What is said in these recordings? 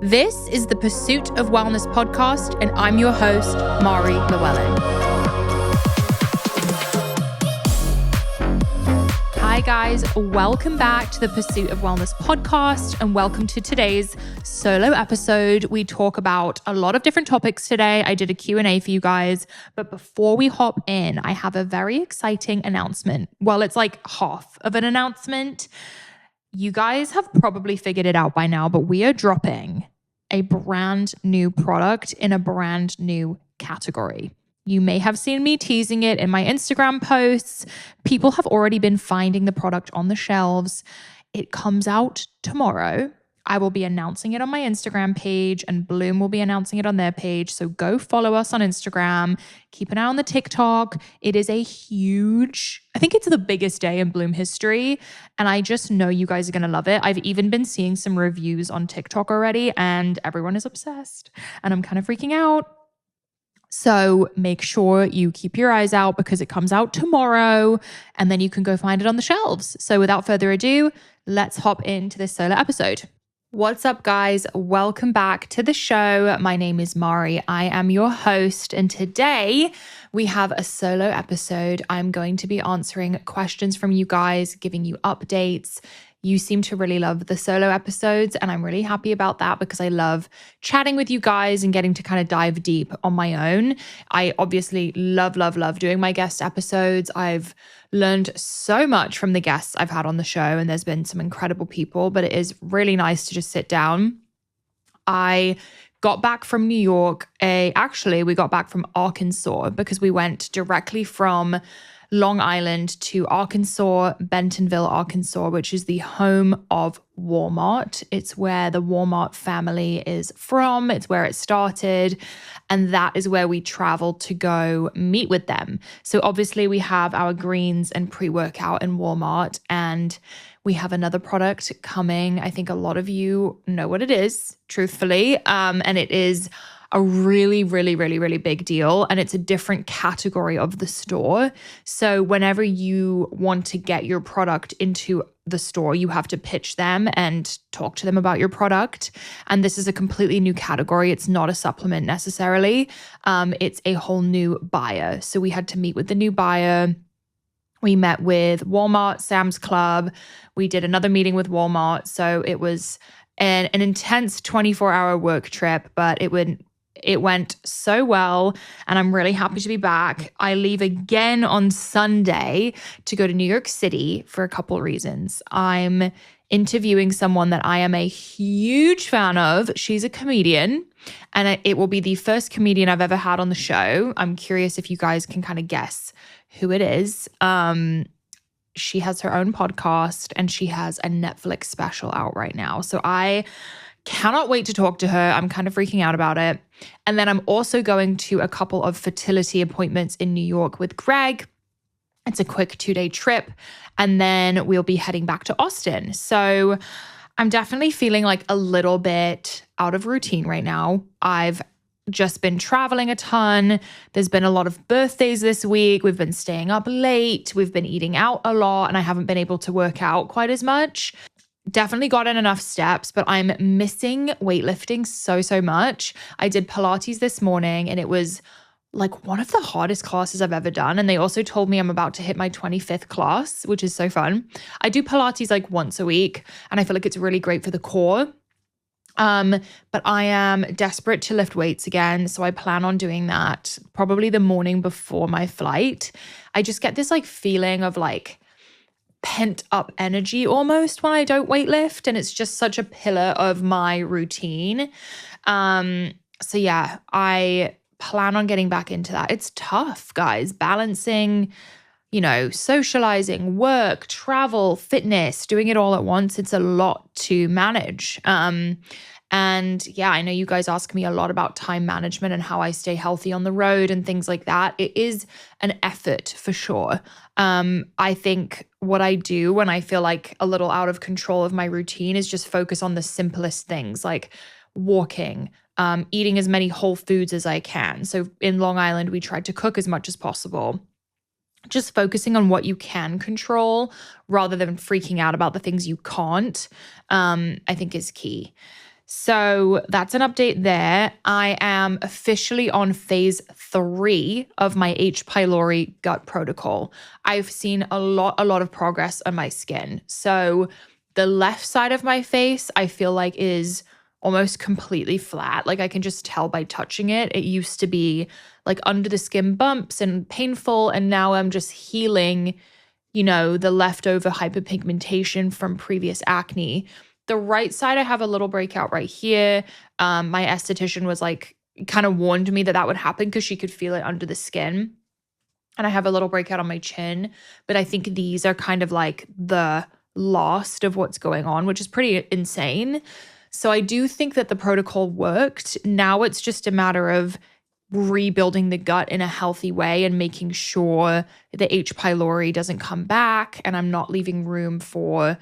This is the Pursuit of Wellness podcast, and I'm your host, Mari Llewellyn. Hi guys, welcome back to the Pursuit of Wellness podcast, and welcome to today's solo episode. We talk about a lot of different topics today. I did a Q&A for you guys, but before we hop in, I have a very exciting announcement. Well, it's like half of an announcement. You guys have probably figured it out by now, but we are dropping a brand new product in a brand new category. You may have seen me teasing it in my Instagram posts. People have already been finding the product on the shelves. It comes out tomorrow. I will be announcing it on my Instagram page, and Bloom will be announcing it on their page. So go follow us on Instagram. Keep an eye on the TikTok. It is a huge, I think it's the biggest day in Bloom history. And I just know you guys are going to love it. I've even been seeing some reviews on TikTok already, and everyone is obsessed. And I'm kind of freaking out. So make sure you keep your eyes out because it comes out tomorrow, and then you can go find it on the shelves. So without further ado, let's hop into this solo episode. What's up, guys? Welcome back to the show. My name is Mari. I am your host, and today we have a solo episode. I'm going to be answering questions from you guys, giving you updates. You seem to really love the solo episodes, and I'm really happy about that because I love chatting with you guys and getting to kind of dive deep on my own. I obviously love doing my guest episodes. I've learned so much from the guests I've had on the show, and there's been some incredible people, but it is really nice to just sit down. I got back from New York. Actually, we got back from Arkansas because we went directly from Long Island to Arkansas, Bentonville, Arkansas, which is the home of Walmart. It's where the Walmart family is from. It's where it started. And that is where we traveled to go meet with them. So obviously we have our greens and pre-workout in Walmart, and we have another product coming. I think a lot of you know what it is, truthfully. And it is a really big deal. And it's a different category of the store. So whenever you want to get your product into the store, you have to pitch them and talk to them about your product. And this is a completely new category. It's not a supplement necessarily. It's a whole new buyer. So we had to meet with the new buyer. We met with Walmart, Sam's Club. We did another meeting with Walmart. So it was an intense 24-hour work trip, but it went so well, and I'm really happy to be back. I leave again on Sunday to go to New York City for a couple reasons. I'm interviewing someone that I am a huge fan of. She's a comedian, and it will be the first comedian I've ever had on the show. I'm curious if you guys can kind of guess who it is. She has her own podcast, and she has a Netflix special out right now. So I cannot wait to talk to her. I'm kind of freaking out about it. And then I'm also going to a couple of fertility appointments in New York with Greg. It's a quick 2-day trip. And then we'll be heading back to Austin. So I'm definitely feeling like a little bit out of routine right now. I've just been traveling a ton. There's been a lot of birthdays this week. We've been staying up late. We've been eating out a lot, and I haven't been able to work out quite as much. Definitely gotten enough steps, but I'm missing weightlifting so much. I did Pilates this morning, and it was like one of the hardest classes I've ever done. And they also told me I'm about to hit my 25th class, which is so fun. I do Pilates like once a week, and I feel like it's really great for the core. But I am desperate to lift weights again. So I plan on doing that probably the morning before my flight. I just get this like feeling of like pent up energy almost when I don't weightlift, and it's just such a pillar of my routine. So yeah, I plan on getting back into that. It's tough, guys, balancing, socializing, work, travel, fitness, doing it all at once. It's a lot to manage. And yeah, I know you guys ask me a lot about time management and how I stay healthy on the road and things like that. It is an effort for sure. I think what I do when I feel like a little out of control of my routine is just focus on the simplest things like walking, eating as many whole foods as I can. So in Long Island, we tried to cook as much as possible. Just focusing on what you can control rather than freaking out about the things you can't, I think is key. So that's an update there. I am officially on phase 3 of my H Pylori gut protocol. I've seen a lot of progress on my skin. So the left side of my face, I feel like is almost completely flat. Like I can just tell by touching it. It used to be like under the skin bumps and painful. And now I'm just healing, the leftover hyperpigmentation from previous acne. The right side, I have a little breakout right here. My esthetician was like, kind of warned me that would happen because she could feel it under the skin. And I have a little breakout on my chin. But I think these are kind of like the last of what's going on, which is pretty insane. So I do think that the protocol worked. Now it's just a matter of rebuilding the gut in a healthy way and making sure the H. pylori doesn't come back and I'm not leaving room for,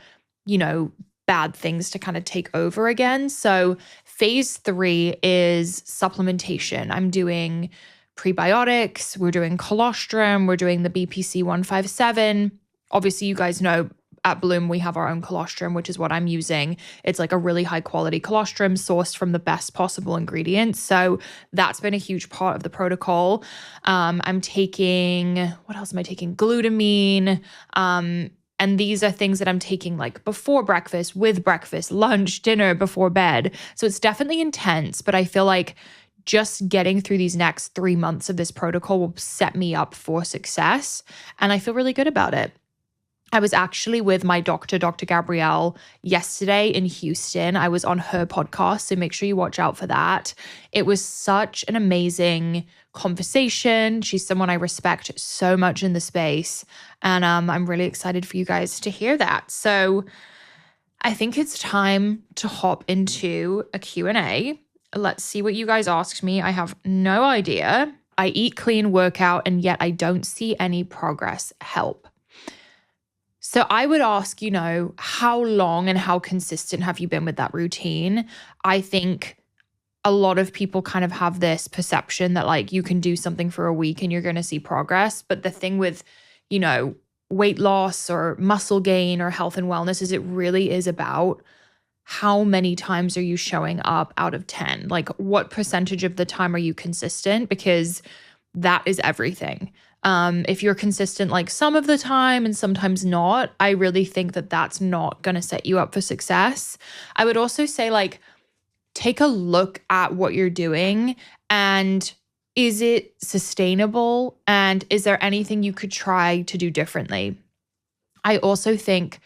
bad things to kind of take over again. So phase 3 is supplementation. I'm doing prebiotics, we're doing colostrum, we're doing the BPC 157. Obviously, you guys know at Bloom, we have our own colostrum, which is what I'm using. It's like a really high quality colostrum sourced from the best possible ingredients. So that's been a huge part of the protocol. I'm taking, what else am I taking? Glutamine. And these are things that I'm taking like before breakfast, with breakfast, lunch, dinner, before bed. So it's definitely intense, but I feel like just getting through these next 3 months of this protocol will set me up for success. And I feel really good about it. I was actually with my doctor, Dr. Gabrielle, yesterday in Houston. I was on her podcast, so make sure you watch out for that. It was such an amazing conversation. She's someone I respect so much in the space, and I'm really excited for you guys to hear that. So I think it's time to hop into a Q&A. Let's see what you guys asked me. I have no idea. I eat clean, workout, and yet I don't see any progress. Help. So I would ask, how long and how consistent have you been with that routine? I think a lot of people kind of have this perception that like you can do something for a week and you're going to see progress. But the thing with, weight loss or muscle gain or health and wellness is it really is about how many times are you showing up out of 10? Like what percentage of the time are you consistent? Because that is everything. If you're consistent like some of the time and sometimes not, I really think that that's not going to set you up for success. I would also say like, take a look at what you're doing and is it sustainable? And is there anything you could try to do differently? I also think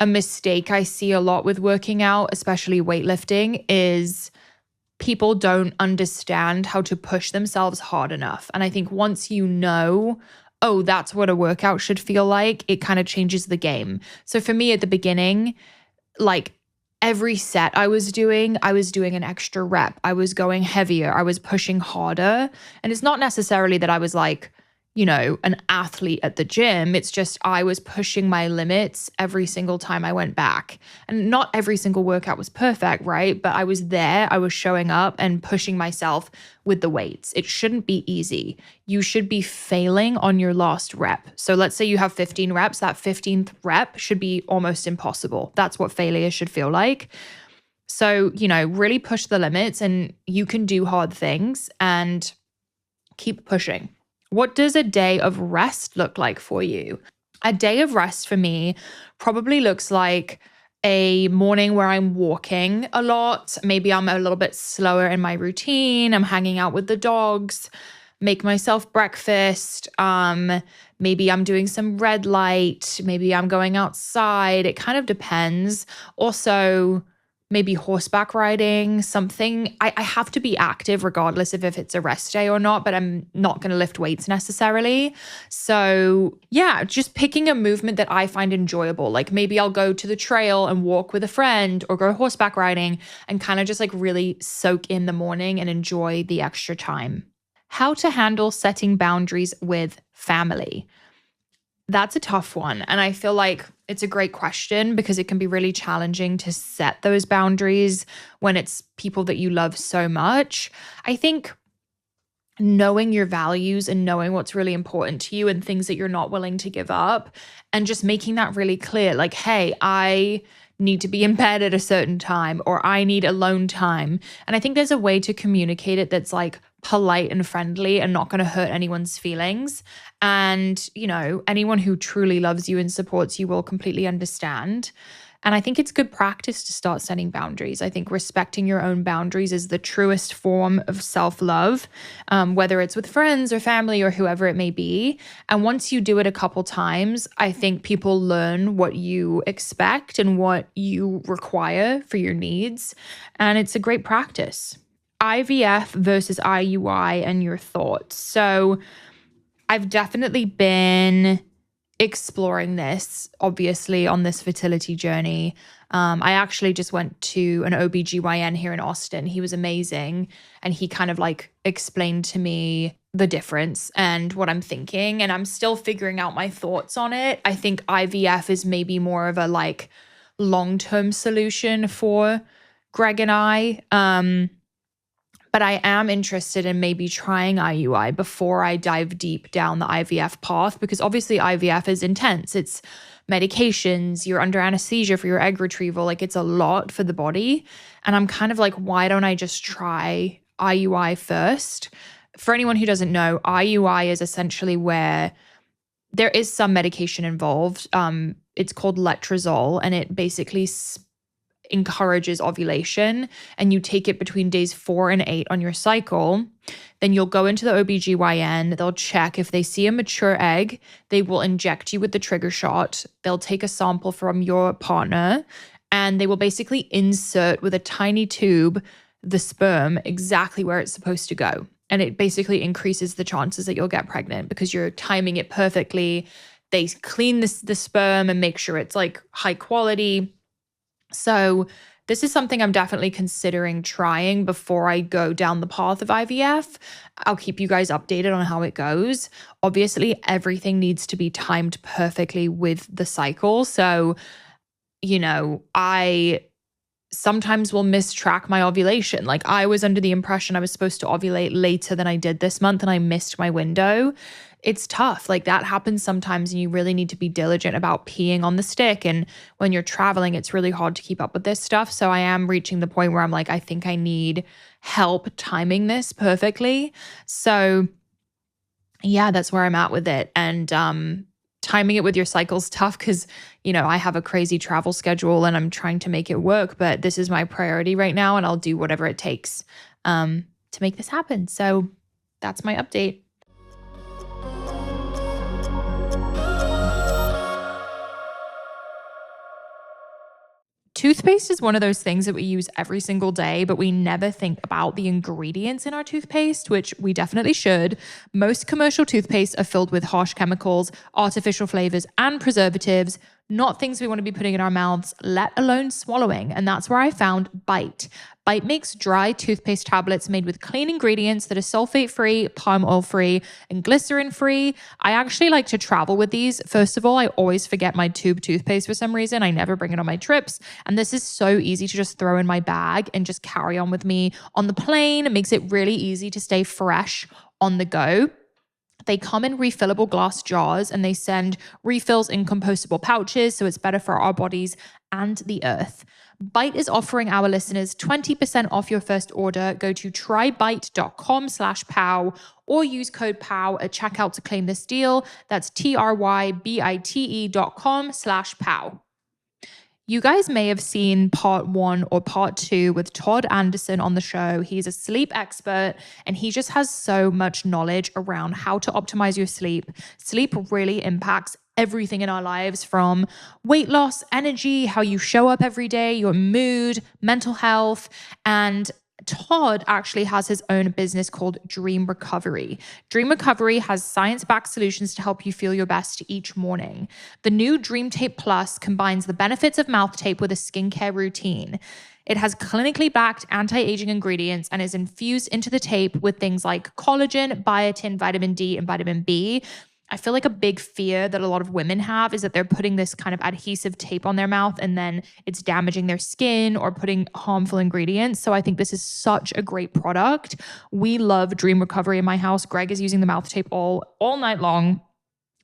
a mistake I see a lot with working out, especially weightlifting, is people don't understand how to push themselves hard enough. And I think once you know, oh, that's what a workout should feel like, it kind of changes the game. So for me at the beginning, like every set I was doing an extra rep. I was going heavier. I was pushing harder. And it's not necessarily that I was like, an athlete at the gym. It's just I was pushing my limits every single time I went back. And not every single workout was perfect, right? But I was there, I was showing up and pushing myself with the weights. It shouldn't be easy. You should be failing on your last rep. So let's say you have 15 reps, that 15th rep should be almost impossible. That's what failure should feel like. So, really push the limits and you can do hard things and keep pushing. What does a day of rest look like for you? A day of rest for me probably looks like a morning where I'm walking a lot. Maybe I'm a little bit slower in my routine. I'm hanging out with the dogs, make myself breakfast. Maybe I'm doing some red light. Maybe I'm going outside. It kind of depends. Also, maybe horseback riding, something. I have to be active regardless of if it's a rest day or not, but I'm not going to lift weights necessarily. So yeah, just picking a movement that I find enjoyable. Like maybe I'll go to the trail and walk with a friend or go horseback riding and kind of just like really soak in the morning and enjoy the extra time. How to handle setting boundaries with family. That's a tough one. And I feel like it's a great question because it can be really challenging to set those boundaries when it's people that you love so much. I think knowing your values and knowing what's really important to you and things that you're not willing to give up and just making that really clear. Like, hey, I need to be in bed at a certain time, or I need alone time. And I think there's a way to communicate it that's like polite and friendly and not going to hurt anyone's feelings. And, you know, anyone who truly loves you and supports you will completely understand. And I think it's good practice to start setting boundaries. I think respecting your own boundaries is the truest form of self-love, whether it's with friends or family or whoever it may be. And once you do it a couple times, I think people learn what you expect and what you require for your needs. And it's a great practice. IVF versus IUI and your thoughts. So I've definitely been exploring this, obviously, on this fertility journey. I actually just went to an OBGYN here in Austin. He was amazing. And he kind of like explained to me the difference and what I'm thinking. And I'm still figuring out my thoughts on it. I think IVF is maybe more of a like long-term solution for Greg and I. But I am interested in maybe trying IUI before I dive deep down the IVF path, because obviously IVF is intense. It's medications, you're under anesthesia for your egg retrieval. Like it's a lot for the body. And I'm kind of like, why don't I just try IUI first? For anyone who doesn't know, IUI is essentially where there is some medication involved. It's called letrozole, and it basically encourages ovulation, and you take it between days 4 and 8 on your cycle. Then you'll go into the OBGYN, they'll check. If they see a mature egg, they will inject you with the trigger shot. They'll take a sample from your partner, and they will basically insert with a tiny tube the sperm exactly where it's supposed to go. And it basically increases the chances that you'll get pregnant because you're timing it perfectly. They clean the sperm and make sure it's like high quality. So this is something I'm definitely considering trying before I go down the path of IVF. I'll keep you guys updated on how it goes. Obviously, everything needs to be timed perfectly with the cycle. So, you know, I sometimes will mistrack my ovulation. Like I was under the impression I was supposed to ovulate later than I did this month, and I missed my window. It's tough. Like that happens sometimes, and you really need to be diligent about peeing on the stick. And when you're traveling, it's really hard to keep up with this stuff. So I am reaching the point where I'm like, I think I need help timing this perfectly. So yeah, that's where I'm at with it. And timing it with your cycle's tough because, you know, I have a crazy travel schedule and I'm trying to make it work, but this is my priority right now, and I'll do whatever it takes to make this happen. So that's my update. Toothpaste is one of those things that we use every single day, but we never think about the ingredients in our toothpaste, which we definitely should. Most commercial toothpaste are filled with harsh chemicals, artificial flavors, and preservatives, not things we want to be putting in our mouths, let alone swallowing. And that's where I found Bite. Bite makes dry toothpaste tablets made with clean ingredients that are sulfate-free, palm oil-free, and glycerin-free. I actually like to travel with these. First of all, I always forget my tube toothpaste for some reason. I never bring it on my trips. And this is so easy to just throw in my bag and just carry on with me on the plane. It makes it really easy to stay fresh on the go. They come in refillable glass jars, and they send refills in compostable pouches, so it's better for our bodies and the earth. Bite is offering our listeners 20% off your first order. Go to trybite.com/POW or use code POW at checkout to claim this deal. That's trybite.com/POW. You guys may have seen part 1 or part 2 with Todd Anderson on the show. He's a sleep expert, and he just has so much knowledge around how to optimize your sleep. Sleep really impacts everything in our lives, from weight loss, energy, how you show up every day, your mood, mental health. And Todd actually has his own business called Dream Recovery. Dream Recovery has science-backed solutions to help you feel your best each morning. The new Dream Tape Plus combines the benefits of mouth tape with a skincare routine. It has clinically backed anti-aging ingredients and is infused into the tape with things like collagen, biotin, vitamin D, and vitamin B. I feel like a big fear that a lot of women have is that they're putting this kind of adhesive tape on their mouth and then it's damaging their skin or putting harmful ingredients. So I think this is such a great product. We love Dream Recovery in my house. Greg is using the mouth tape all night long.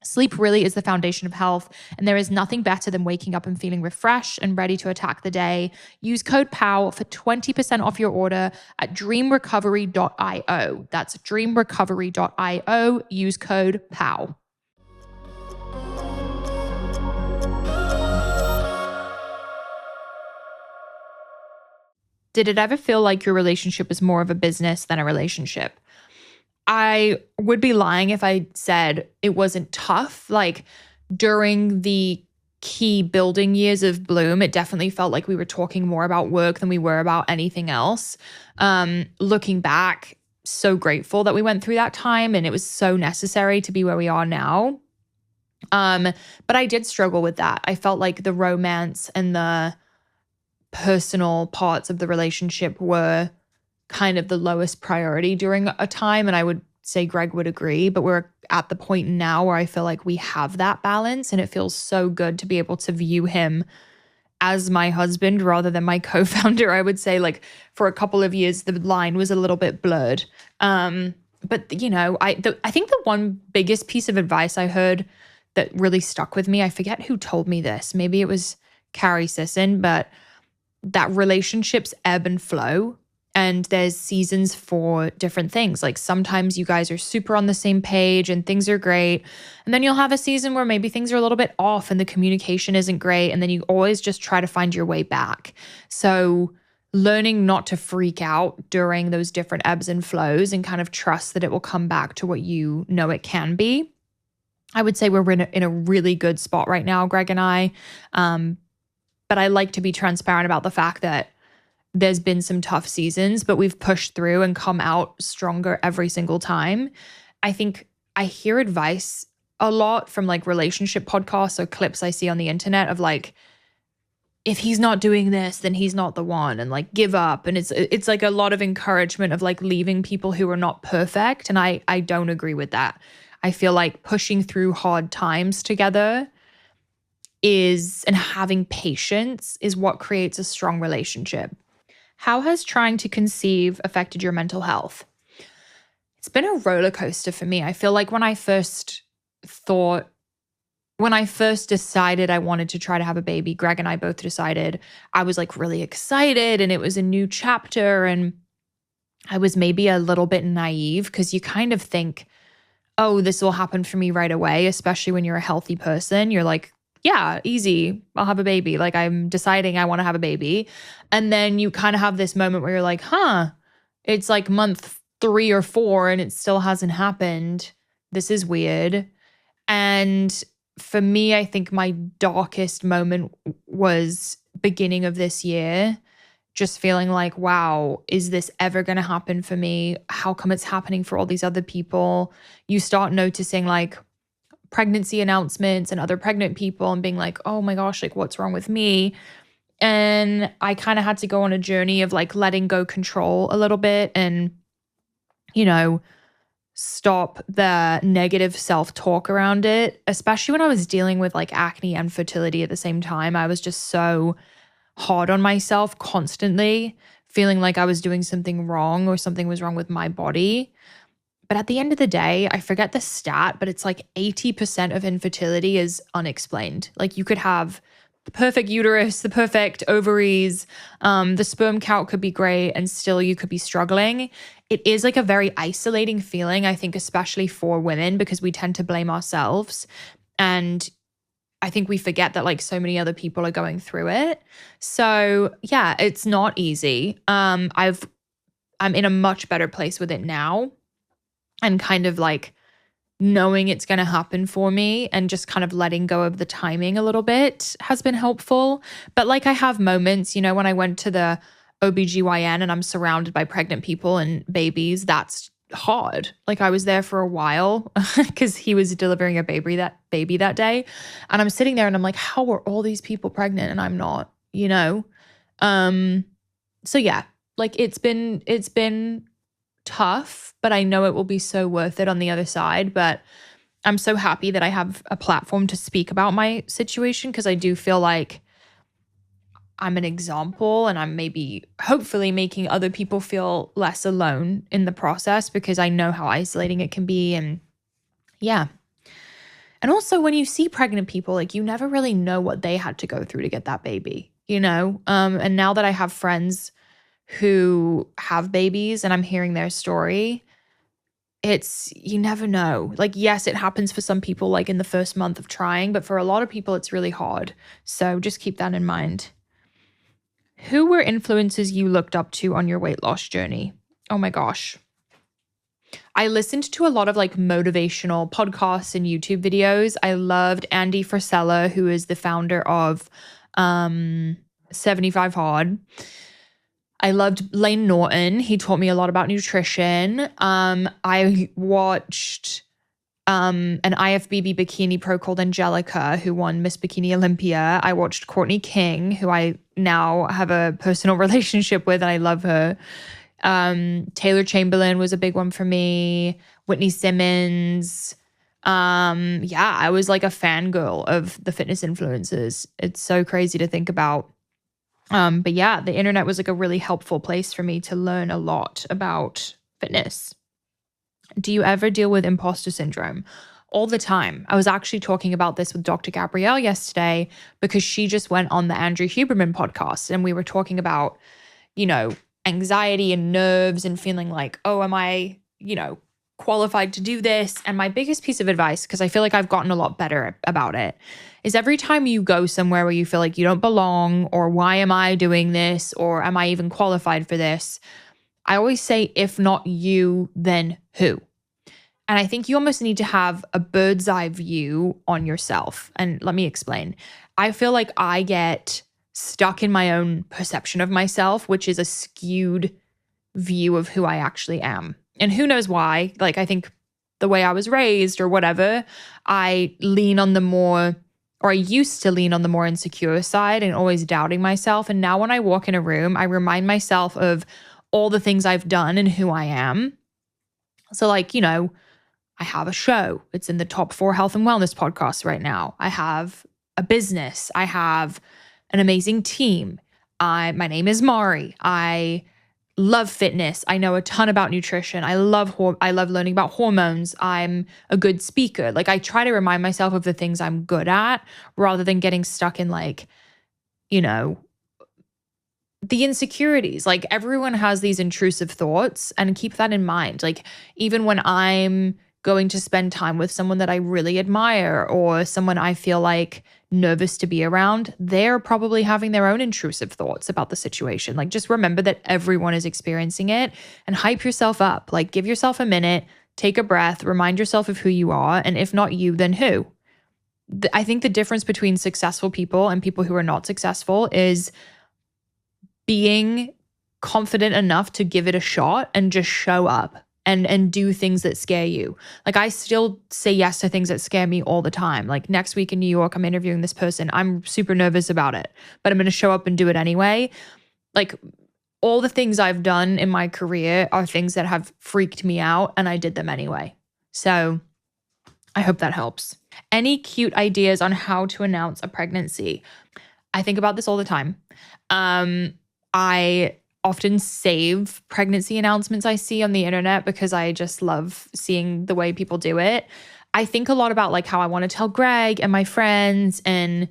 Sleep really is the foundation of health, and there is nothing better than waking up and feeling refreshed and ready to attack the day. Use code POW for 20% off your order at dreamrecovery.io. That's dreamrecovery.io. Use code POW. Did it ever feel like your relationship was more of a business than a relationship? I would be lying if I said it wasn't tough. Like during the key building years of Bloom, it definitely felt like we were talking more about work than we were about anything else. Looking back, so grateful that we went through that time, and it was so necessary to be where we are now. But I did struggle with that. I felt like the romance and the personal parts of the relationship were kind of the lowest priority during a time. And I would say Greg would agree, but we're at the point now where I feel like we have that balance, and it feels so good to be able to view him as my husband rather than my co-founder. I would say like for a couple of years, the line was a little bit blurred. But you know, I think the one biggest piece of advice I heard that really stuck with me, I forget who told me this. Maybe it was Carrie Sisson, but that relationships ebb and flow. And there's seasons for different things. Like sometimes you guys are super on the same page and things are great. And then you'll have a season where maybe things are a little bit off and the communication isn't great. And then you always just try to find your way back. So learning not to freak out during those different ebbs and flows and kind of trust that it will come back to what you know it can be. I would say we're in a really good spot right now, Greg and I. But I like to be transparent about the fact that there's been some tough seasons, but we've pushed through and come out stronger every single time. I think I hear advice a lot from like relationship podcasts or clips I see on the internet of like, if he's not doing this, then he's not the one, and like give up. And it's like a lot of encouragement of like leaving people who are not perfect. And I don't agree with that. I feel like pushing through hard times together and having patience is what creates a strong relationship. How has trying to conceive affected your mental health? It's been a roller coaster for me. I feel like when I first decided I wanted to try to have a baby, Greg and I both decided, I was like really excited and it was a new chapter, and I was maybe a little bit naive because you kind of think, oh, this will happen for me right away, especially when you're a healthy person. You're like, yeah, easy, I'll have a baby. Like I'm deciding I want to have a baby. And then you kind of have this moment where you're like, it's like month 3 or 4 and it still hasn't happened. This is weird. And for me, I think my darkest moment was beginning of this year, just feeling like, wow, is this ever going to happen for me? How come it's happening for all these other people? You start noticing like pregnancy announcements and other pregnant people and being like, oh my gosh, like what's wrong with me? And I kind of had to go on a journey of like letting go control a little bit and, you know, stop the negative self-talk around it, especially when I was dealing with like acne and fertility at the same time. I was just so hard on myself constantly, feeling like I was doing something wrong or something was wrong with my body. But at the end of the day, I forget the stat, but it's like 80% of infertility is unexplained. Like you could have the perfect uterus, the perfect ovaries, the sperm count could be great, and still you could be struggling. It is like a very isolating feeling, I think, especially for women, because we tend to blame ourselves. And I think we forget that like so many other people are going through it. So yeah, it's not easy. I'm in a much better place with it now. And kind of like knowing it's going to happen for me and just kind of letting go of the timing a little bit has been helpful. But like I have moments, you know, when I went to the OBGYN and I'm surrounded by pregnant people and babies, that's hard. Like I was there for a while because he was delivering a baby that day. And I'm sitting there and I'm like, how are all these people pregnant and I'm not, you know? So yeah, like it's been tough, but I know it will be so worth it on the other side. But I'm so happy that I have a platform to speak about my situation, because I do feel like I'm an example and I'm maybe hopefully making other people feel less alone in the process, because I know how isolating it can be. And yeah. And also when you see pregnant people, like you never really know what they had to go through to get that baby, you know? And now that I have friends who have babies and I'm hearing their story, you never know. Like, yes, it happens for some people like in the first month of trying, but for a lot of people, it's really hard. So just keep that in mind. Who were influencers you looked up to on your weight loss journey? Oh my gosh. I listened to a lot of like motivational podcasts and YouTube videos. I loved Andy Frisella, who is the founder of 75 Hard. I loved Lane Norton. He taught me a lot about nutrition. I watched an IFBB bikini pro called Angelica, who won Miss Bikini Olympia. I watched Courtney King, who I now have a personal relationship with, and I love her. Taylor Chamberlain was a big one for me. Whitney Simmons. I was like a fangirl of the fitness influencers. It's so crazy to think about. But yeah, the internet was like a really helpful place for me to learn a lot about fitness. Do you ever deal with imposter syndrome? All the time. I was actually talking about this with Dr. Gabrielle yesterday because she just went on the Andrew Huberman podcast and we were talking about, anxiety and nerves and feeling like, oh, am I, qualified to do this? And my biggest piece of advice, because I feel like I've gotten a lot better about it, is every time you go somewhere where you feel like you don't belong, or why am I doing this, or am I even qualified for this? I always say, if not you, then who? And I think you almost need to have a bird's eye view on yourself. And let me explain. I feel like I get stuck in my own perception of myself, which is a skewed view of who I actually am. And who knows why? Like, I think the way I was raised or whatever, I lean on the more, or I used to lean on the more insecure side and always doubting myself. And now when I walk in a room, I remind myself of all the things I've done and who I am. So like, I have a show. It's in the top 4 health and wellness podcasts right now. I have a business. I have an amazing team. My name is Mari. I love fitness. I know a ton about nutrition. I love learning about hormones. I'm a good speaker. Like, I try to remind myself of the things I'm good at rather than getting stuck in like, the insecurities. Like, everyone has these intrusive thoughts, and keep that in mind. Like, even when I'm going to spend time with someone that I really admire or someone I feel like nervous to be around, they're probably having their own intrusive thoughts about the situation. Like, just remember that everyone is experiencing it and hype yourself up. Like, give yourself a minute, take a breath, remind yourself of who you are. And if not you, then who? I think the difference between successful people and people who are not successful is being confident enough to give it a shot and just show up and do things that scare you. Like, I still say yes to things that scare me all the time. Like, next week in New York, I'm interviewing this person. I'm super nervous about it, but I'm going to show up and do it anyway. Like, all the things I've done in my career are things that have freaked me out, and I did them anyway. So I hope that helps. Any cute ideas on how to announce a pregnancy? I think about this all the time. I often save pregnancy announcements I see on the internet because I just love seeing the way people do it. I think a lot about like how I want to tell Greg and my friends, and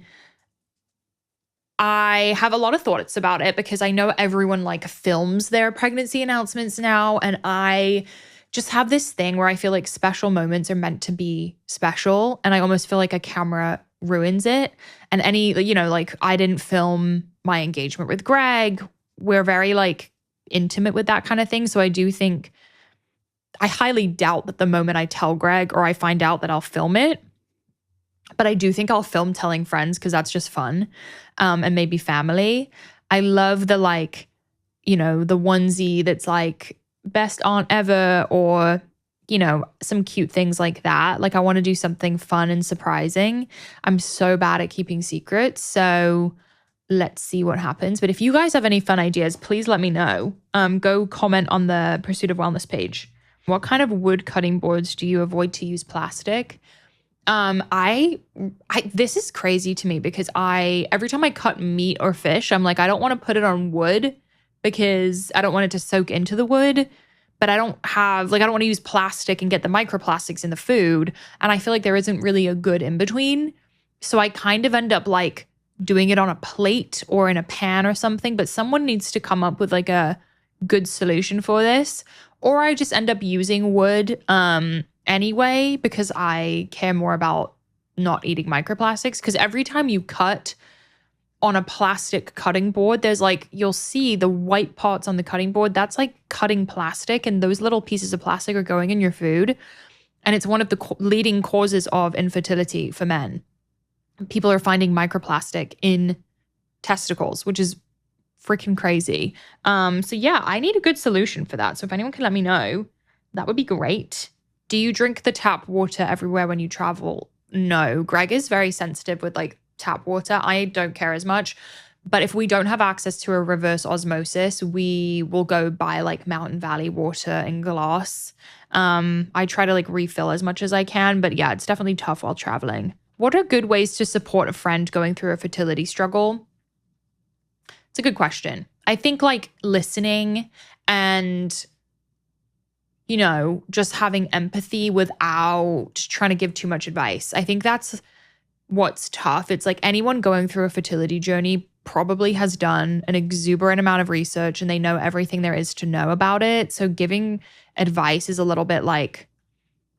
I have a lot of thoughts about it because I know everyone like films their pregnancy announcements now, and I just have this thing where I feel like special moments are meant to be special, and I almost feel like a camera ruins it. And like I didn't film my engagement with Greg. We're very like intimate with that kind of thing. So I do think, I highly doubt that the moment I tell Greg or I find out that I'll film it, but I do think I'll film telling friends because that's just fun, and maybe family. I love the like, the onesie that's like best aunt ever, or, some cute things like that. Like, I want to do something fun and surprising. I'm so bad at keeping secrets. So let's see what happens. But if you guys have any fun ideas, please let me know. Go comment on the Pursuit of Wellness page. What kind of wood cutting boards do you avoid to use plastic? This is crazy to me because every time I cut meat or fish, I'm like, I don't want to put it on wood because I don't want it to soak into the wood. but I don't want to use plastic and get the microplastics in the food. And I feel like there isn't really a good in between. So I kind of end up like doing it on a plate or in a pan or something, but someone needs to come up with like a good solution for this. Or I just end up using wood anyway, because I care more about not eating microplastics. Because every time you cut on a plastic cutting board, there's like, you'll see the white parts on the cutting board. That's like cutting plastic, and those little pieces of plastic are going in your food. And it's one of the leading causes of infertility for men. People are finding microplastic in testicles, which is freaking crazy. So yeah, I need a good solution for that. So if anyone can let me know, that would be great. Do you drink the tap water everywhere when you travel? No. Greg is very sensitive with like tap water. I don't care as much. But if we don't have access to a reverse osmosis, we will go buy like Mountain Valley water in glass. I try to like refill as much as I can. But yeah, it's definitely tough while traveling. What are good ways to support a friend going through a fertility struggle? It's a good question. I think like listening and, you know, just having empathy without trying to give too much advice. I think that's what's tough. It's like anyone going through a fertility journey probably has done an exuberant amount of research and they know everything there is to know about it. So giving advice is a little bit like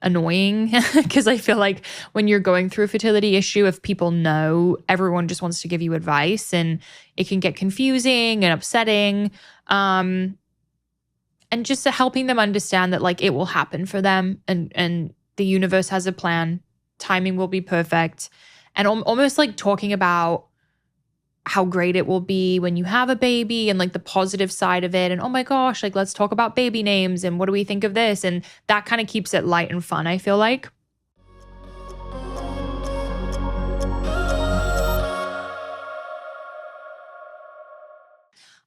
annoying because I feel like when you're going through a fertility issue, if people know, everyone just wants to give you advice and it can get confusing and upsetting. And just helping them understand that like it will happen for them and the universe has a plan. Timing will be perfect. And almost like talking about how great it will be when you have a baby and like the positive side of it. And oh my gosh, like let's talk about baby names and what do we think of this? And that kind of keeps it light and fun, I feel like.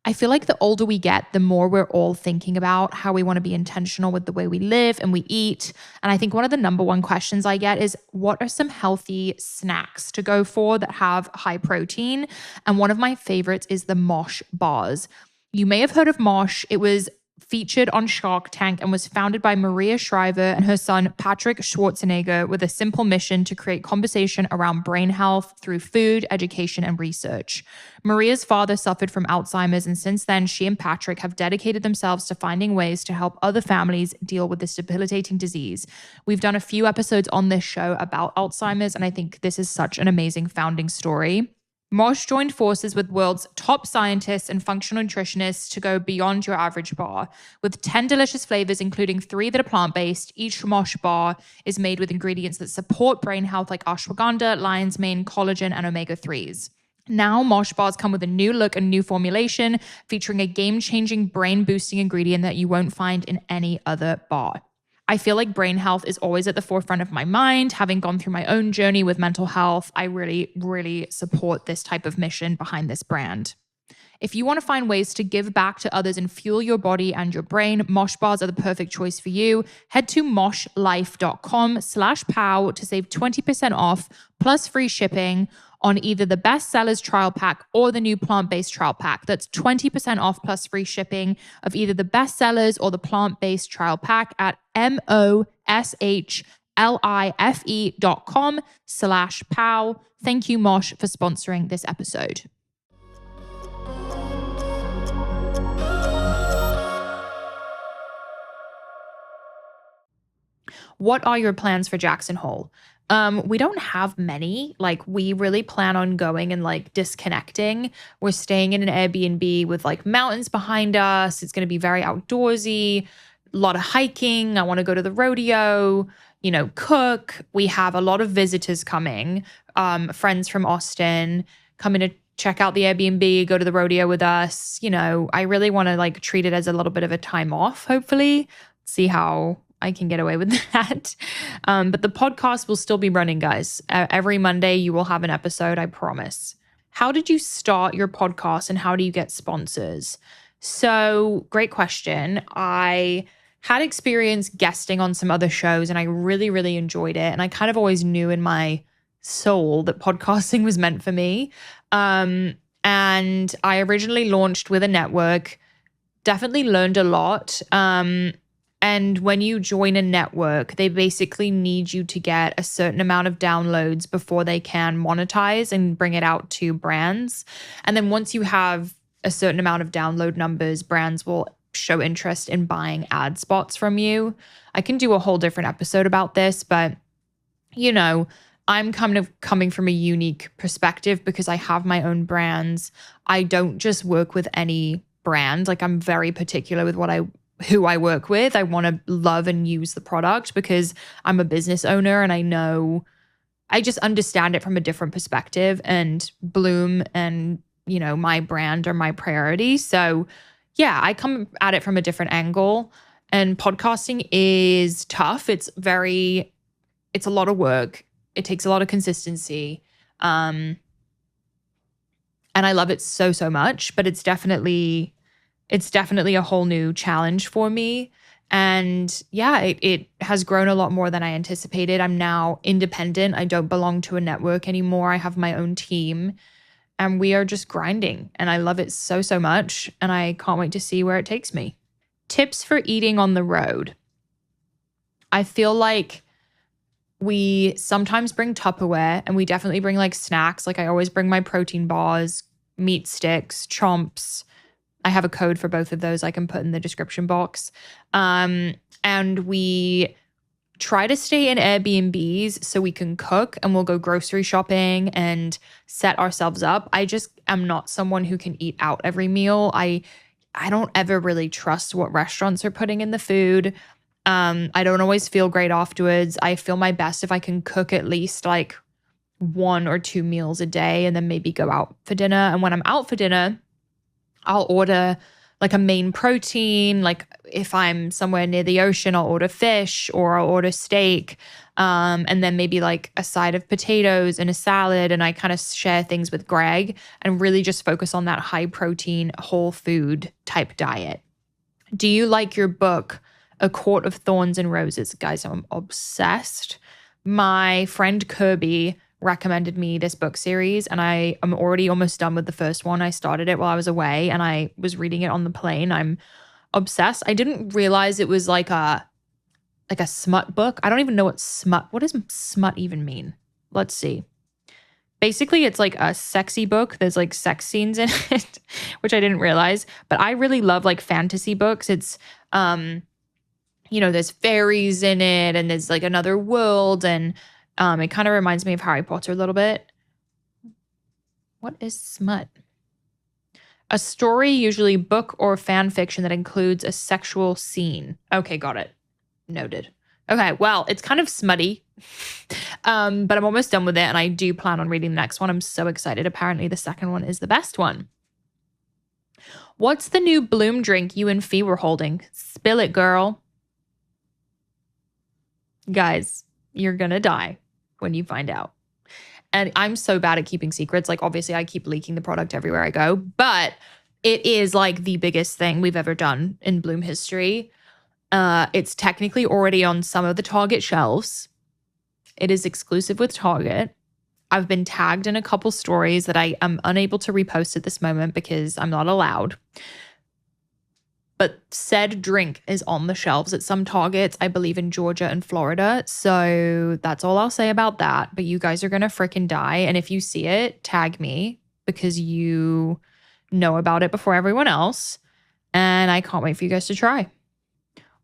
I feel like the older we get, the more we're all thinking about how we want to be intentional with the way we live and we eat. And I think one of the number one questions I get is, what are some healthy snacks to go for that have high protein? And one of my favorites is the Mosh bars. You may have heard of Mosh. It was featured on Shark Tank and was founded by Maria Shriver and her son, Patrick Schwarzenegger, with a simple mission to create conversation around brain health through food, education, and research. Maria's father suffered from Alzheimer's, and since then, she and Patrick have dedicated themselves to finding ways to help other families deal with this debilitating disease. We've done a few episodes on this show about Alzheimer's, and I think this is such an amazing founding story. Mosh joined forces with world's top scientists and functional nutritionists to go beyond your average bar. With 10 delicious flavors, including 3 that are plant-based, each Mosh bar is made with ingredients that support brain health like ashwagandha, lion's mane, collagen, and omega-3s. Now, Mosh bars come with a new look and new formulation, featuring a game-changing brain-boosting ingredient that you won't find in any other bar. I feel like brain health is always at the forefront of my mind. Having gone through my own journey with mental health, I really, really support this type of mission behind this brand. If you want to find ways to give back to others and fuel your body and your brain, Mosh bars are the perfect choice for you. Head to moshlife.com/pow to save 20% off plus free shipping on either the bestsellers trial pack or the new plant-based trial pack. That's 20% off plus free shipping of either the bestsellers or the plant-based trial pack at moshlife.com/pow. Thank you, Mosh, for sponsoring this episode. What are your plans for Jackson Hole? We don't have many. Like, we really plan on going and like disconnecting. We're staying in an Airbnb with like mountains behind us. It's going to be very outdoorsy, a lot of hiking. I want to go to the rodeo, you know, cook. We have a lot of visitors coming, friends from Austin coming to check out the Airbnb, go to the rodeo with us. You know, I really want to like treat it as a little bit of a time off, hopefully. See how I can get away with that. But the podcast will still be running, guys. Every Monday you will have an episode, I promise. How did you start your podcast and how do you get sponsors? So, great question. I had experience guesting on some other shows and I really, really enjoyed it. And I kind of always knew in my soul that podcasting was meant for me. And I originally launched with a network, definitely learned a lot. And when you join a network, they basically need you to get a certain amount of downloads before they can monetize and bring it out to brands. And then once you have a certain amount of download numbers, brands will show interest in buying ad spots from you. I can do a whole different episode about this, but you know, I'm kind of coming from a unique perspective because I have my own brands. I don't just work with any brand. Like, I'm very particular with who I work with. I want to love and use the product because I'm a business owner and I just understand it from a different perspective, and Bloom and, my brand are my priority. So yeah, I come at it from a different angle, and podcasting is tough. It's a lot of work. It takes a lot of consistency. And I love it so, so much, but it's definitely a whole new challenge for me. And yeah, it has grown a lot more than I anticipated. I'm now independent. I don't belong to a network anymore. I have my own team and we are just grinding, and I love it so, so much. And I can't wait to see where it takes me. Tips for eating on the road. I feel like we sometimes bring Tupperware, and we definitely bring like snacks. Like, I always bring my protein bars, meat sticks, chomps. I have a code for both of those I can put in the description box. And we try to stay in Airbnbs so we can cook, and we'll go grocery shopping and set ourselves up. I just am not someone who can eat out every meal. I don't ever really trust what restaurants are putting in the food. I don't always feel great afterwards. I feel my best if I can cook at least like 1 or 2 meals a day and then maybe go out for dinner. And when I'm out for dinner, I'll order like a main protein. Like, if I'm somewhere near the ocean, I'll order fish or I'll order steak. And then maybe like a side of potatoes and a salad. And I kind of share things with Greg and really just focus on that high protein, whole food type diet. Do you like your book, A Court of Thorns and Roses? Guys, I'm obsessed. My friend Kirby recommended me this book series, and I am already almost done with the first one. I started it while I was away and I was reading it on the plane. I'm obsessed. I didn't realize it was like a smut book. I don't even know what does smut even mean? Let's see. Basically, it's like a sexy book. There's like sex scenes in it, which I didn't realize. But I really love like fantasy books. It's there's fairies in it, and there's like another world, and it kind of reminds me of Harry Potter a little bit. What is smut? A story, usually book or fan fiction, that includes a sexual scene. Okay, got it. Noted. Okay, well, it's kind of smutty, but I'm almost done with it, and I do plan on reading the next one. I'm so excited. Apparently, the second one is the best one. What's the new Bloom drink you and Fee were holding? Spill it, girl. Guys, you're gonna die when you find out. And I'm so bad at keeping secrets. Like, obviously, I keep leaking the product everywhere I go, but it is like the biggest thing we've ever done in Bloom history. It's technically already on some of the Target shelves. It is exclusive with Target. I've been tagged in a couple stories that I am unable to repost at this moment because I'm not allowed. But said drink is on the shelves at some Targets, I believe in Georgia and Florida. So that's all I'll say about that. But you guys are going to freaking die. And if you see it, tag me because you know about it before everyone else. And I can't wait for you guys to try.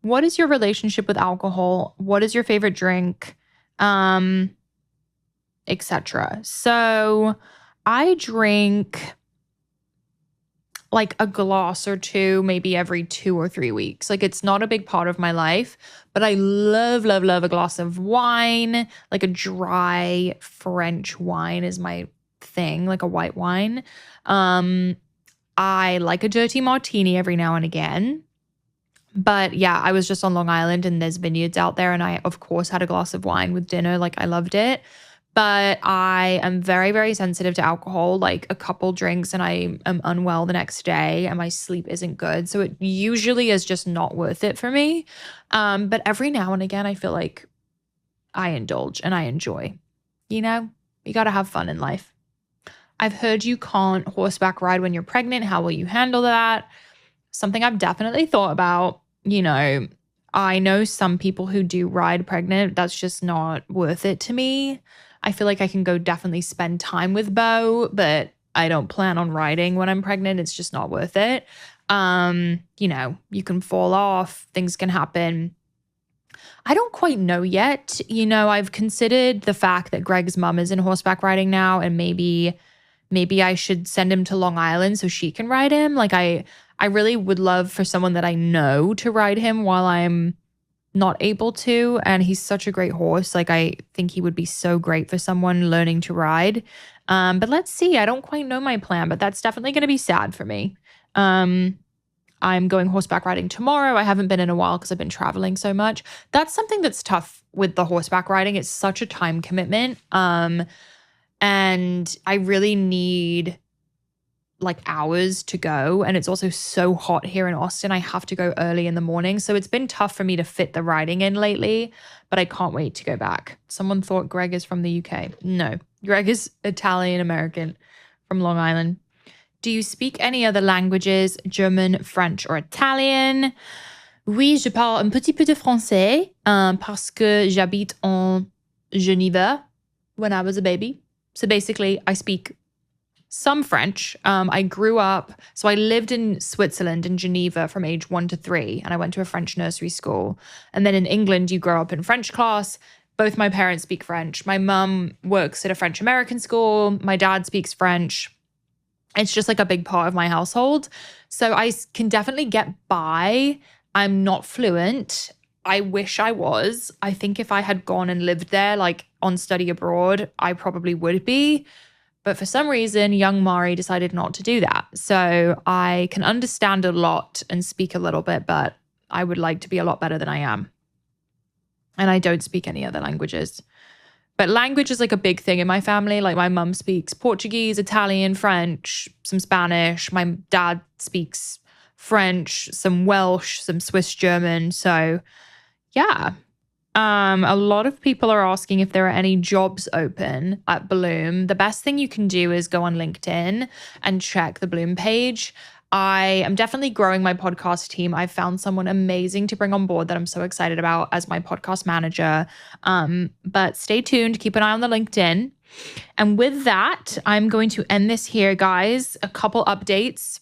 What is your relationship with alcohol? What is your favorite drink? Etc. So I drink like a glass or two, maybe every 2 or 3 weeks. Like, it's not a big part of my life, but I love, love, love a glass of wine. Like a dry French wine is my thing, like a white wine. I like a dirty martini every now and again. But yeah, I was just on Long Island and there's vineyards out there, and I, of course, had a glass of wine with dinner. Like, I loved it. But I am very, very sensitive to alcohol. Like, a couple drinks and I am unwell the next day and my sleep isn't good. So it usually is just not worth it for me. But every now and again, I feel like I indulge and I enjoy. You know, you got to have fun in life. I've heard you can't horseback ride when you're pregnant. How will you handle that? Something I've definitely thought about. You know, I know some people who do ride pregnant. That's just not worth it to me. I feel like I can go definitely spend time with Beau, but I don't plan on riding when I'm pregnant. It's just not worth it. You know, you can fall off, things can happen. I don't quite know yet. You know, I've considered the fact that Greg's mum is in horseback riding now, and maybe I should send him to Long Island so she can ride him. Like I really would love for someone that I know to ride him while I'm not able to. And he's such a great horse. Like I think he would be so great for someone learning to ride. But let's see. I don't quite know my plan, but that's definitely going to be sad for me. I'm going horseback riding tomorrow. I haven't been in a while because I've been traveling so much. That's something that's tough with the horseback riding. It's such a time commitment. And I really need like hours to go. And it's also so hot here in Austin. I have to go early in the morning. So it's been tough for me to fit the riding in lately, but I can't wait to go back. Someone thought Greg is from the UK. No, Greg is Italian American from Long Island. Do you speak any other languages, German, French, or Italian? Oui, je parle un petit peu de français parce que j'habite en Geneva when I was a baby. So basically, I speak some French. I grew up, so I lived in Switzerland, in Geneva from age 1 to 3, and I went to a French nursery school. And then in England, you grow up in French class. Both my parents speak French. My mum works at a French American school. My dad speaks French. It's just like a big part of my household. So I can definitely get by. I'm not fluent. I wish I was. I think if I had gone and lived there, like on study abroad, I probably would be. But for some reason, young Mari decided not to do that. So I can understand a lot and speak a little bit, but I would like to be a lot better than I am. And I don't speak any other languages. But language is like a big thing in my family. Like my mum speaks Portuguese, Italian, French, some Spanish. My dad speaks French, some Welsh, some Swiss German. So yeah. A lot of people are asking if there are any jobs open at Bloom. The best thing you can do is go on LinkedIn and check the Bloom page. I am definitely growing my podcast team. I've found someone amazing to bring on board that I'm so excited about as my podcast manager. But stay tuned, keep an eye on the LinkedIn. And with that, I'm going to end this here, guys. A couple updates.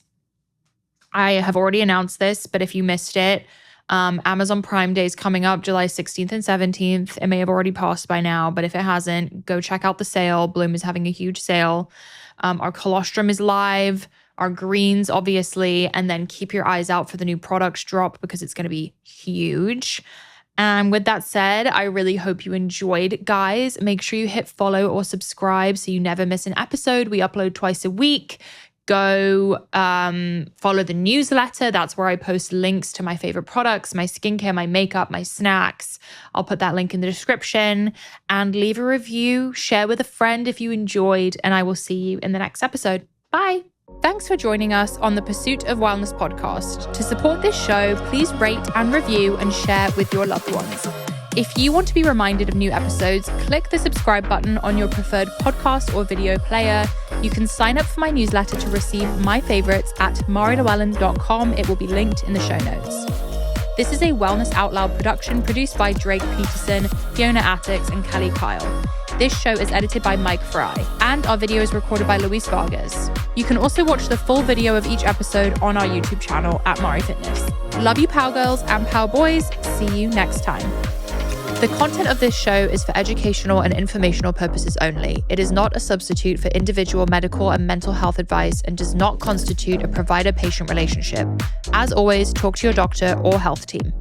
I have already announced this, but if you missed it, Amazon Prime Day is coming up July 16th and 17th. It may have already passed by now, but if it hasn't, go check out the sale. Bloom is having a huge sale. Our colostrum is live. Our greens, obviously, and then keep your eyes out for the new products drop because it's going to be huge. And with that said, I really hope you enjoyed, guys. Make sure you hit follow or subscribe so you never miss an episode. We upload twice a week. Go follow the newsletter. That's where I post links to my favorite products, my skincare, my makeup, my snacks. I'll put that link in the description. And leave a review, share with a friend if you enjoyed, and I will see you in the next episode. Bye. Thanks for joining us on the Pursuit of Wellness podcast. To support this show, please rate and review and share with your loved ones. If you want to be reminded of new episodes, click the subscribe button on your preferred podcast or video player. You can sign up for my newsletter to receive my favorites at marilewellen.com. It will be linked in the show notes. This is a Wellness Out Loud production produced by Drake Peterson, Fiona Attucks, and Kelly Kyle. This show is edited by Mike Fry, and our video is recorded by Luis Vargas. You can also watch the full video of each episode on our YouTube channel at Mari Fitness. Love you, Pow Girls and Pow Boys. See you next time. The content of this show is for educational and informational purposes only. It is not a substitute for individual medical and mental health advice and does not constitute a provider-patient relationship. As always, talk to your doctor or health team.